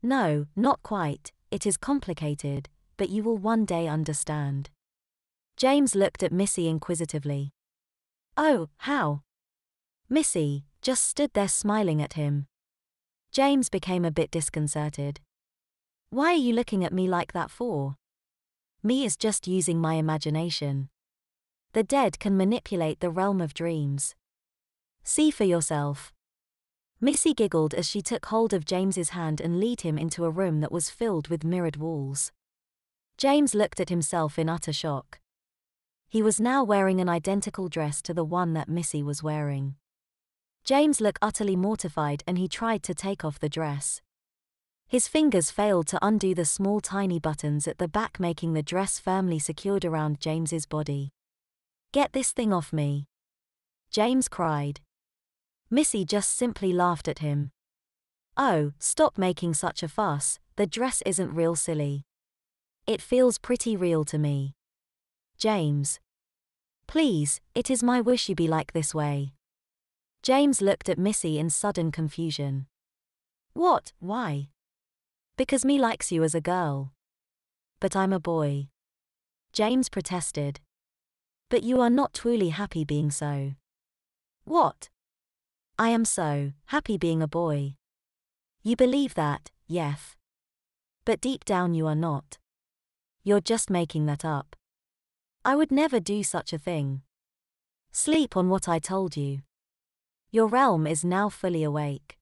No, not quite, it is complicated, but you will one day understand. James looked at Missy inquisitively. Oh, how? Missy just stood there smiling at him. James became a bit disconcerted. Why are you looking at me like that for? Me is just using my imagination. The dead can manipulate the realm of dreams. See for yourself. Missy giggled as she took hold of James's hand and led him into a room that was filled with mirrored walls. James looked at himself in utter shock. He was now wearing an identical dress to the one that Missy was wearing. James looked utterly mortified and he tried to take off the dress. His fingers failed to undo the small tiny buttons at the back, making the dress firmly secured around James's body. Get this thing off me, James cried. Missy just simply laughed at him. Oh, stop making such a fuss, the dress isn't real, silly. It feels pretty real to me. James. Please, it is my wish you be like this way. James looked at Missy in sudden confusion. What, why? Because me likes you as a girl. But I'm a boy. James protested. But you are not truly happy being so. What? I am so happy being a boy. You believe that, yes. But deep down you are not. You're just making that up. I would never do such a thing. Sleep on what I told you. Your realm is now fully awake.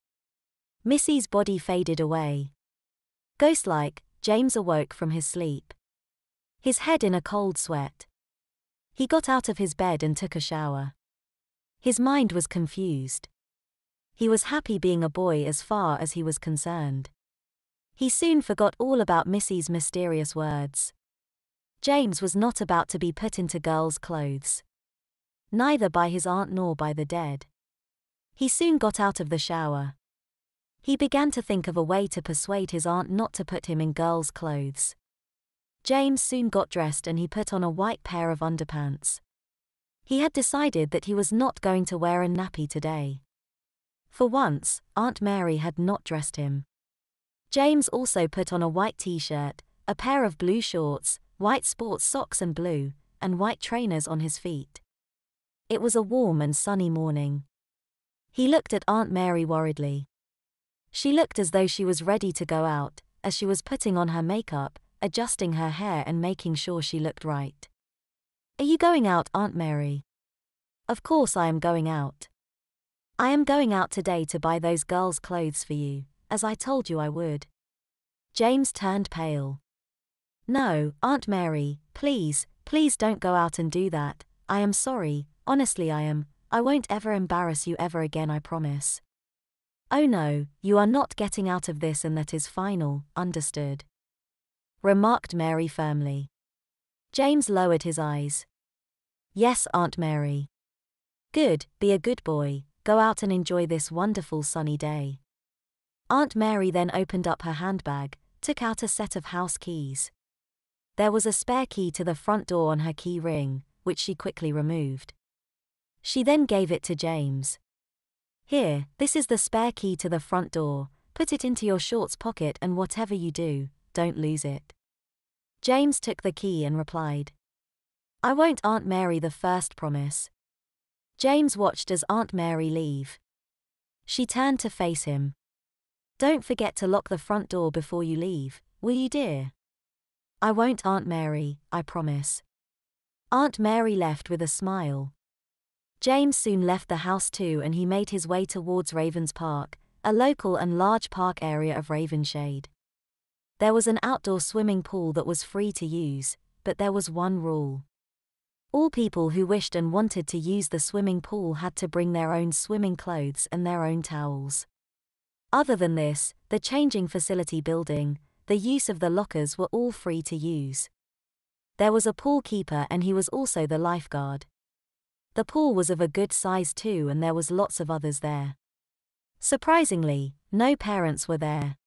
Missy's body faded away. Ghost-like, James awoke from his sleep. His head in a cold sweat. He got out of his bed and took a shower. His mind was confused. He was happy being a boy as far as he was concerned. He soon forgot all about Missy's mysterious words. James was not about to be put into girls' clothes. Neither by his aunt nor by the dead. He soon got out of the shower. He began to think of a way to persuade his aunt not to put him in girls' clothes. James soon got dressed and he put on a white pair of underpants. He had decided that he was not going to wear a nappy today. For once, Aunt Mary had not dressed him. James also put on a white t-shirt, a pair of blue shorts, white sports socks and blue, and white trainers on his feet. It was a warm and sunny morning. He looked at Aunt Mary worriedly. She looked as though she was ready to go out, as she was putting on her makeup, adjusting her hair and making sure she looked right. Are you going out, Aunt Mary? Of course I am going out. I am going out today to buy those girls' clothes for you, as I told you I would. James turned pale. No, Aunt Mary, please, please don't go out and do that. I am sorry, honestly I am. I won't ever embarrass you ever again, I promise. Oh no, you are not getting out of this and that is final, understood? Remarked Mary firmly. James lowered his eyes. Yes, Aunt Mary. Good, be a good boy, go out and enjoy this wonderful sunny day. Aunt Mary then opened up her handbag, took out a set of house keys. There was a spare key to the front door on her key ring, which she quickly removed. She then gave it to James. Here, this is the spare key to the front door, put it into your shorts pocket and whatever you do, don't lose it. James took the key and replied. I won't, Aunt Mary, the first promise. James watched as Aunt Mary leave. She turned to face him. Don't forget to lock the front door before you leave, will you, dear? I won't, Aunt Mary, I promise. Aunt Mary left with a smile. James soon left the house too and he made his way towards Ravens Park, a local and large park area of Ravenshade. There was an outdoor swimming pool that was free to use, but there was one rule. All people who wished and wanted to use the swimming pool had to bring their own swimming clothes and their own towels. Other than this, the changing facility building, the use of the lockers were all free to use. There was a pool keeper and he was also the lifeguard. The pool was of a good size too and there was lots of others there. Surprisingly, no parents were there.